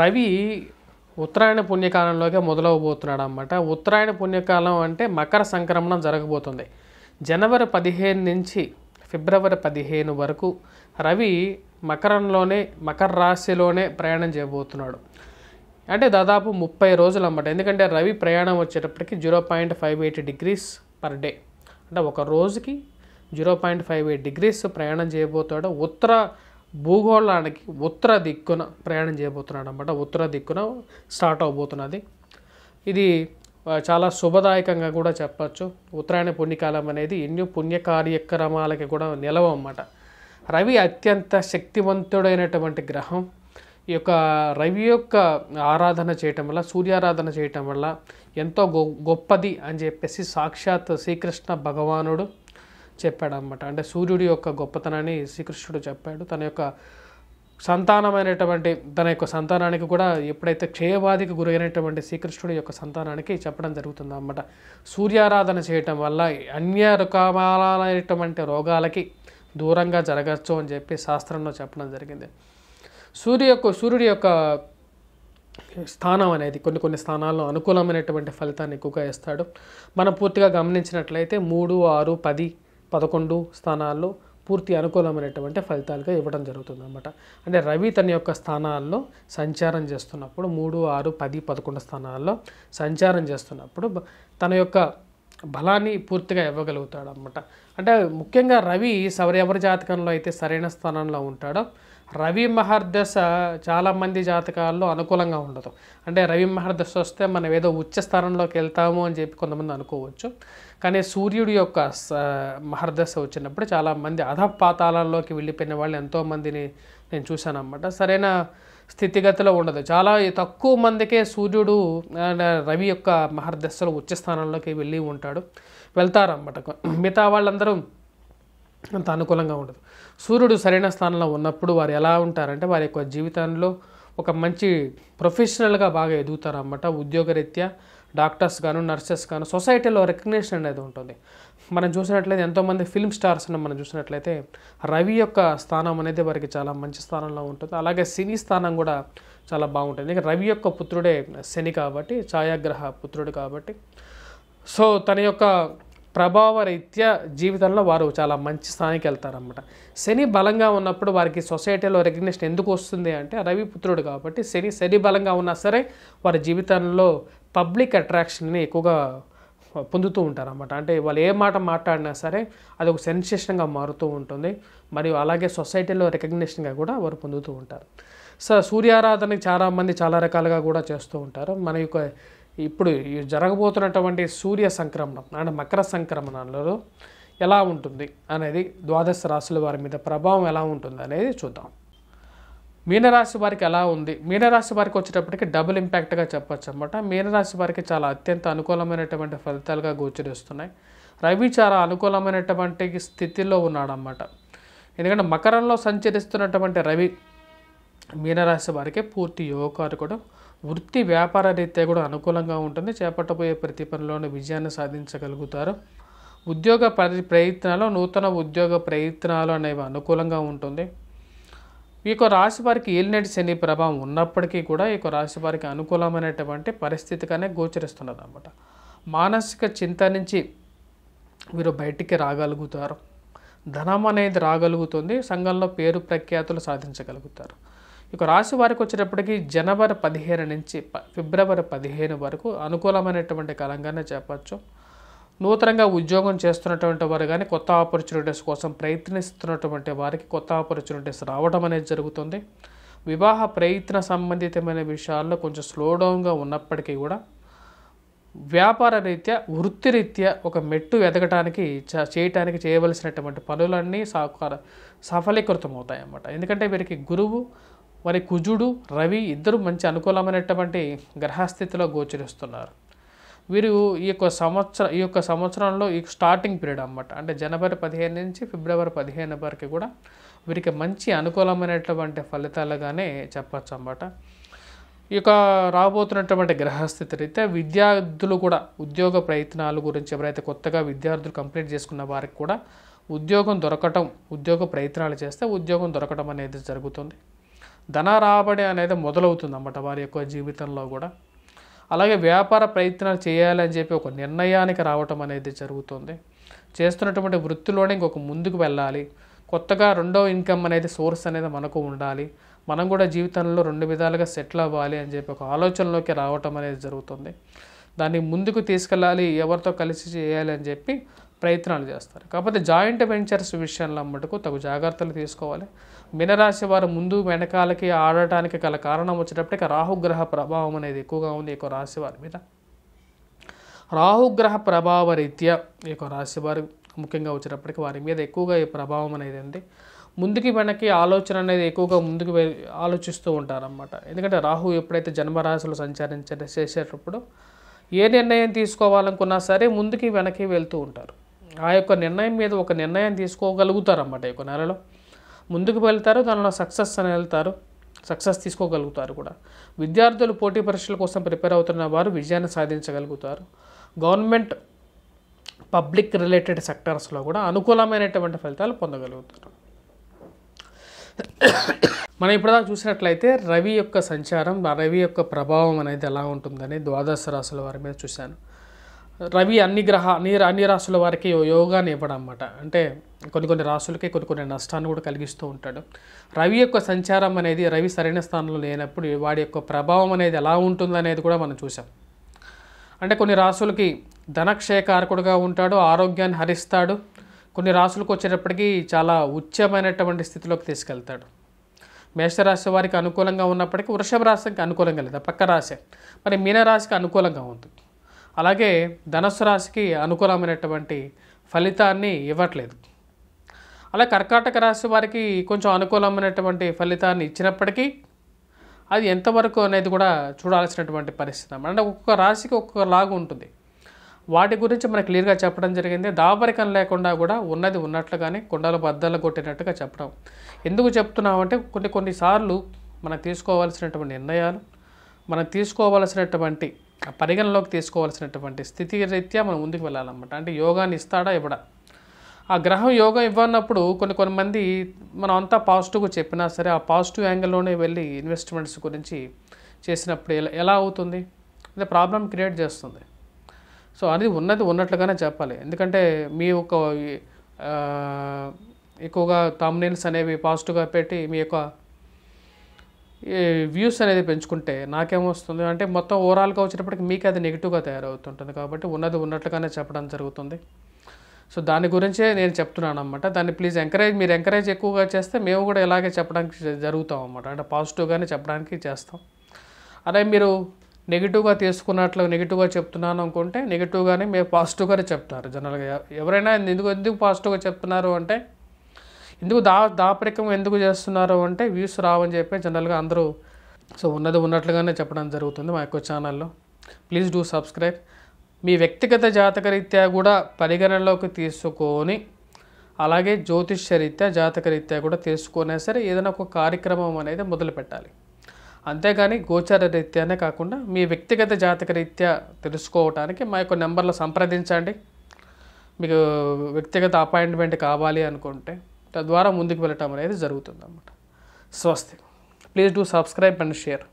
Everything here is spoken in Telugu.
రవి ఉత్తరాయణ పుణ్యకాలంలోకే మొదలవబోతున్నాడు అన్నమాట. ఉత్తరాయణ పుణ్యకాలం అంటే మకర సంక్రమణం జరగబోతుంది. జనవరి 15 నుంచి ఫిబ్రవరి 15 వరకు రవి మకర రాశిలోనే ప్రయాణం చేయబోతున్నాడు. అంటే దాదాపు 30 రోజులు అన్నమాట. ఎందుకంటే రవి ప్రయాణం వచ్చేటప్పటికి 0.58 డిగ్రీస్ పర్ డే, అంటే ఒక రోజుకి 0.58 డిగ్రీస్ ప్రయాణం చేయబోతాడు. ఉత్తర భూగోళానికి ఉత్తర దిక్కున ప్రయాణం చేయబోతున్నాడు అన్నమాట. ఉత్తర దిక్కున స్టార్ట్ అవబోతున్నది. ఇది చాలా శుభదాయకంగా కూడా చెప్పచ్చు. ఉత్తరాయణ పుణ్యకాలం అనేది ఎన్నో పుణ్య కార్యక్రమాలకి కూడా నిలవ అన్నమాట. రవి అత్యంత శక్తివంతుడైనటువంటి గ్రహం. ఈ యొక్క రవి యొక్క ఆరాధన చేయటం వల్ల, సూర్యారాధన చేయటం వల్ల ఎంతో గొప్పది అని చెప్పేసి సాక్షాత్ శ్రీకృష్ణ భగవానుడు చెప్పాడన్నమాట. అంటే సూర్యుడి యొక్క గొప్పతనాన్ని శ్రీకృష్ణుడు చెప్పాడు. తన యొక్క సంతానానికి కూడా ఎప్పుడైతే క్షయవాదికి గురైనటువంటి శ్రీకృష్ణుడి యొక్క సంతానానికి చెప్పడం జరుగుతుంది అన్నమాట. సూర్యారాధన చేయటం వల్ల అన్య రకాలైనటువంటి రోగాలకి దూరంగా జరగచ్చు అని చెప్పి శాస్త్రంలో చెప్పడం జరిగింది. సూర్యుడి యొక్క స్థానం అనేది కొన్ని స్థానాల్లో అనుకూలమైనటువంటి ఫలితాన్ని ఎక్కువగా ఇస్తాడు. మనం పూర్తిగా గమనించినట్లయితే 3, 6, 10, 11 స్థానాల్లో పూర్తి అనుకూలమైనటువంటి ఫలితాలుగా ఇవ్వడం జరుగుతుంది అన్నమాట. అంటే రవి తన యొక్క స్థానాల్లో సంచారం చేస్తున్నప్పుడు 3, 6, 10, 11 స్థానాల్లో సంచారం చేస్తున్నప్పుడు తన యొక్క బలాన్ని పూర్తిగా ఇవ్వగలుగుతాడు అన్నమాట. అంటే ముఖ్యంగా రవి ఎవరి జాతకంలో అయితే సరైన స్థానంలో ఉంటాడో, రవి మహర్దశ చాలామంది జాతకాల్లో అనుకూలంగా ఉండదు. అంటే రవి మహర్దశ వస్తే మనం ఏదో ఉచ్చ స్థానంలోకి వెళ్తాము అని చెప్పి కొంతమంది అనుకోవచ్చు. కానీ సూర్యుడి యొక్క మహర్దశ వచ్చినప్పుడు చాలామంది అధపాతాళంలోకి వెళ్ళిపోయిన వాళ్ళు ఎంతోమందిని నేను చూశాను అన్నమాట. సరైన స్థితిగతిలో ఉండదు. చాలా తక్కువ మందికే సూర్యుడు రవి యొక్క మహర్దశలో ఉచ్చ స్థానంలోకి వెళ్తారన్నమాట. మిగతా వాళ్ళందరూ అంత అనుకూలంగా ఉండదు. సూర్యుడు సరైన స్థానంలో ఉన్నప్పుడు వారు ఎలా ఉంటారంటే వారి యొక్క జీవితంలో ఒక మంచి ప్రొఫెషనల్గా బాగా ఎదుగుతారన్నమాట. ఉద్యోగరీత్యా డాక్టర్స్ గాను, నర్సెస్ గాను సొసైటీలో రికగ్నిషన్ అనేది ఉంటుంది. మనం చూసినట్లయితే ఎంతోమంది ఫిల్మ్ స్టార్స్ని మనం చూసినట్లయితే రవి యొక్క స్థానం అనేది వారికి చాలా మంచి స్థానంలో ఉంటుంది. అలాగే సినీ స్థానం కూడా చాలా బాగుంటుంది. ఎందుకంటే రవి యొక్క పుత్రుడే శని కాబట్టి, ఛాయాగ్రహ పుత్రుడు కాబట్టి, సో తన యొక్క ప్రభావరీత్యా జీవితంలో వారు చాలా మంచి స్థానానికి వెళ్తారన్నమాట. శని బలంగా ఉన్నప్పుడు వారికి సొసైటీలో రికగ్నిషన్ ఎందుకు వస్తుంది అంటే రవి పుత్రుడు కాబట్టి. శని బలంగా ఉన్నా సరే వారి జీవితంలో పబ్లిక్ అట్రాక్షన్ని ఎక్కువగా పొందుతూ ఉంటారన్నమాట. అంటే వాళ్ళు ఏ మాట మాట్లాడినా సరే అది ఒక సెన్సేషన్గా మారుతూ ఉంటుంది. మరియు అలాగే సొసైటీలో రికగ్నిషన్గా కూడా వారు పొందుతూ ఉంటారు. సో సూర్యారాధనకి చాలామంది చాలా రకాలుగా కూడా చేస్తూ ఉంటారు. మన యొక్క ఇప్పుడు జరగబోతున్నటువంటి సూర్య సంక్రమణం అంటే మకర సంక్రమణంలో ఎలా ఉంటుంది అనేది, ద్వాదశ రాశుల వారి మీద ప్రభావం ఎలా ఉంటుంది అనేది చూద్దాం. మీనరాశి వారికి ఎలా ఉంది? మీనరాశి వారికి వచ్చేటప్పటికి డబుల్ ఇంపాక్ట్గా చెప్పచ్చు అన్నమాట. మీనరాశి వారికి చాలా అత్యంత అనుకూలమైనటువంటి ఫలితాలుగా గోచరిస్తున్నాయి. రవి చాలా అనుకూలమైనటువంటి స్థితిలో ఉన్నాడన్నమాట. ఎందుకంటే మకరంలో సంచరిస్తున్నటువంటి రవి మీనరాశి వారికి పూర్తి యోగకారకుడు. వృత్తి వ్యాపార రీత్యా కూడా అనుకూలంగా ఉంటుంది. చేపట్టబోయే ప్రతి పనిలోనూ విజయాన్ని సాధించగలుగుతారు. ఉద్యోగ ప్రయత్నాలు, నూతన ఉద్యోగ ప్రయత్నాలు అనేవి అనుకూలంగా ఉంటుంది. ఈ యొక్క రాశి వారికి ఏలినాటి శని ప్రభావం ఉన్నప్పటికీ కూడా ఈ యొక్క రాశి వారికి అనుకూలమైనటువంటి పరిస్థితిగానే గోచరిస్తున్నది అన్నమాట. మానసిక చింత నుంచి వీరు బయటికి రాగలుగుతారు. ధనం అనేది రాగలుగుతుంది. సంఘంలో పేరు ప్రఖ్యాతులు సాధించగలుగుతారు. ఇక రాశి వారికి వచ్చేటప్పటికి జనవరి 15 నుంచి ఫిబ్రవరి 15 వరకు అనుకూలమైనటువంటి కాలంగానే చెప్పచ్చు. నూతనంగా ఉద్యోగం చేస్తున్నటువంటి వారు కానీ, కొత్త ఆపర్చునిటీస్ కోసం ప్రయత్నిస్తున్నటువంటి వారికి కొత్త ఆపర్చునిటీస్ రావడం అనేది జరుగుతుంది. వివాహ ప్రయత్న సంబంధితమైన విషయాల్లో కొంచెం స్లో డౌన్గా ఉన్నప్పటికీ కూడా వ్యాపార రీత్యా, వృత్తిరీత్యా ఒక మెట్టు ఎదగటానికి చేయవలసినటువంటి పనులన్నీ సఫలీకృతం అవుతాయి అన్నమాట. ఎందుకంటే వీరికి గురువు, మరి కుజుడు, రవి ఇద్దరు మంచి అనుకూలమైనటువంటి గ్రహస్థితిలో గోచరిస్తున్నారు. వీరు ఈ యొక్క సంవత్సరంలో ఈ స్టార్టింగ్ పీరియడ్ అన్నమాట. అంటే జనవరి 15 నుంచి ఫిబ్రవరి 15 వరకు కూడా వీరికి మంచి అనుకూలమైనటువంటి ఫలితాలుగానే చెప్పచ్చు అన్నమాట. ఈ యొక్క రాబోతున్నటువంటి గ్రహస్థితి రీత్యా విద్యార్థులు కూడా ఉద్యోగ ప్రయత్నాల గురించి, ఎవరైతే కొత్తగా విద్యార్థులు కంప్లీట్ చేసుకున్న వారికి కూడా ఉద్యోగం దొరకటం, ఉద్యోగ ప్రయత్నాలు చేస్తే ఉద్యోగం దొరకటం అనేది జరుగుతుంది. ధన రాబడి అనేది మొదలవుతుంది అన్నమాట వారి యొక్క జీవితంలో కూడా. అలాగే వ్యాపార ప్రయత్నాలు చేయాలని చెప్పి ఒక నిర్ణయానికి రావటం అనేది జరుగుతుంది. చేస్తున్నటువంటి వృత్తిలోనే ఇంకొక ముందుకు వెళ్ళాలి, కొత్తగా రెండో ఇన్కమ్ అనేది సోర్స్ అనేది మనకు ఉండాలి, మనం కూడా జీవితంలో 2 విధాలుగా సెటిల్ అవ్వాలి అని చెప్పి ఒక ఆలోచనలోకి రావటం అనేది జరుగుతుంది. దాన్ని ముందుకు తీసుకెళ్ళాలి, ఎవరితో కలిసి చేయాలి అని చెప్పి ప్రయత్నాలు చేస్తారు. కాకపోతే జాయింట్ వెంచర్స్ విషయంలో మటుకు తగు జాగ్రత్తలు తీసుకోవాలి. మీనరాశి వారు ముందు వెనకాలకి ఆడటానికి గల కారణం వచ్చేటప్పటికి రాహుగ్రహ ప్రభావం అనేది ఎక్కువగా ఉంది ఈ యొక్క రాశి వారి మీద. రాహుగ్రహ ప్రభావ రీత్యా ఈ యొక్క రాశి వారు ముఖ్యంగా వచ్చేటప్పటికి వారి మీద ఎక్కువగా ఈ ప్రభావం అనేది ఉంది. ముందుకి వెనక్కి ఆలోచన అనేది ఎక్కువగా ముందుకు ఆలోచిస్తూ ఉంటారన్నమాట. ఎందుకంటే రాహు ఎప్పుడైతే జన్మరాశిలో చేసేటప్పుడు ఏ నిర్ణయం తీసుకోవాలనుకున్నా సరే ముందుకి వెనక్కి వెళ్తూ ఉంటారు. ఆ యొక్క నిర్ణయం మీద ఒక నిర్ణయం తీసుకోగలుగుతారన్నమాట. ఈ యొక్క నెలలో ముందుకు వెళ్తారు, దానిలో సక్సెస్ అని వెళ్తారు, సక్సెస్ తీసుకోగలుగుతారు కూడా. విద్యార్థులు పోటీ పరీక్షల కోసం ప్రిపేర్ అవుతున్న వారు విజయాన్ని సాధించగలుగుతారు. గవర్నమెంట్ పబ్లిక్ రిలేటెడ్ సెక్టర్స్లో కూడా అనుకూలమైనటువంటి ఫలితాలు పొందగలుగుతారు. మనం ఇప్పటిదాకా చూసినట్లయితే రవి యొక్క సంచారం, రవి యొక్క ప్రభావం అనేది ఎలా ఉంటుందని ద్వాదశ రాశుల వారి మీద చూశాను. రవి అన్ని రాశుల వారికి యోగాన్ని ఇవ్వడం అన్నమాట. అంటే కొన్ని రాశులకి కొన్ని నష్టాన్ని కూడా కలిగిస్తూ ఉంటాడు. రవి యొక్క సంచారం అనేది, రవి సరైన స్థానంలో లేనప్పుడు వాడి యొక్క ప్రభావం అనేది ఎలా ఉంటుందనేది కూడా మనం చూసాం. అంటే కొన్ని రాశులకి ధనక్షయకారకుడుగా ఉంటాడు, ఆరోగ్యాన్ని హరిస్తాడు. కొన్ని రాశులకు వచ్చేటప్పటికి చాలా ఉచ్చమైనటువంటి స్థితిలోకి తీసుకెళ్తాడు. మేషరాశి వారికి అనుకూలంగా ఉన్నప్పటికీ వృషభ రాశికి అనుకూలంగా లేదు, పక్క రాశి. మరి మీనరాశికి అనుకూలంగా ఉంటుంది. అలాగే ధనుస్సు రాశికి అనుకూలమైనటువంటి ఫలితాన్ని ఇవ్వట్లేదు. అలా కర్కాటక రాశి వారికి కొంచెం అనుకూలమైనటువంటి ఫలితాన్ని ఇచ్చినప్పటికీ అది ఎంతవరకు అనేది కూడా చూడాల్సినటువంటి పరిస్థితి. అంటే ఒక్కొక్క రాశికి ఒక్కొక్క లాగా ఉంటుంది. వాటి గురించి మనకు క్లియర్గా చెప్పడం జరిగింది. దాపరికం లేకుండా కూడా ఉన్నది ఉన్నట్లుగానే కుండల బద్దలు కొట్టినట్టుగా చెప్పడం. ఎందుకు చెప్తున్నామంటే కొన్నిసార్లు మనం తీసుకోవాల్సినటువంటి నిర్ణయాలు, మనం తీసుకోవాల్సినటువంటి పరిగణలోకి తీసుకోవాల్సినటువంటి స్థితి రీత్యా మనం ముందుకు వెళ్ళాలన్నమాట. అంటే యోగాన్ని ఇస్తాడా ఇవ్వడా? ఆ గ్రహం యోగం ఇవ్వనప్పుడు కొంతమంది మనం అంతా పాజిటివ్గా చెప్పినా సరే ఆ పాజిటివ్ యాంగిల్లోనే వెళ్ళి ఇన్వెస్ట్మెంట్స్ గురించి చేసినప్పుడు ఎలా అవుతుంది? అదే ప్రాబ్లం క్రియేట్ చేస్తుంది. సో అది ఉన్నది ఉన్నట్లుగానే చెప్పాలి. ఎందుకంటే మీ యొక్క ఎక్కువగా థంబ్నెయిల్స్ అనేవి పాజిటివ్గా పెట్టి మీ యొక్క వ్యూస్ అనేది పెంచుకుంటే నాకేమొస్తుంది అంటే మొత్తం ఓవరాల్గా వచ్చేటప్పటికి మీకు అది నెగిటివ్గా తయారవుతుంటుంది. కాబట్టి ఉన్నది ఉన్నట్లుగానే చెప్పడం జరుగుతుంది. సో దాని గురించే నేను చెప్తున్నాను అన్నమాట. దాన్ని ప్లీజ్ మీరు ఎంకరేజ్ ఎక్కువగా చేస్తే మేము కూడా ఇలాగే చెప్పడానికి జరుగుతాం అన్నమాట. అంటే పాజిటివ్గానే చెప్పడానికి చేస్తాం. అదే మీరు నెగిటివ్గా తీసుకున్నట్లు నెగిటివ్గా చెప్తున్నాను అనుకుంటే నెగిటివ్గానే మీరు పాజిటివ్గానే చెప్తారు జనరల్గా. ఎవరైనా ఎందుకు పాజిటివ్గా చెప్తున్నారు అంటే ఎందుకు దాపరికం ఎందుకు చేస్తున్నారు అంటే వ్యూస్ రావని చెప్పి జనరల్గా అందరూ సో ఉన్నది ఉన్నట్లుగానే చెప్పడం జరుగుతుంది మా యొక్క ఛానల్లో. Please do subscribe. మీ వ్యక్తిగత జాతకరీత్యా కూడా పరిగణనలోకి తీసుకొని అలాగే జ్యోతిష్యరీత్యా జాతకరీత్యా కూడా తీసుకునే సరే ఏదైనా ఒక కార్యక్రమం అనేది మొదలు పెట్టాలి. అంతేగాని గోచార రీత్యానే కాకుండా మీ వ్యక్తిగత జాతకరీత్యా తెలుసుకోవటానికి మా యొక్క నెంబర్లో సంప్రదించండి. మీకు వ్యక్తిగత అపాయింట్మెంట్ కావాలి అనుకుంటే తద్వారా ముందుకు వెళ్ళటం అనేది జరుగుతుంది అన్నమాట. స్వస్తి. Please do subscribe and share.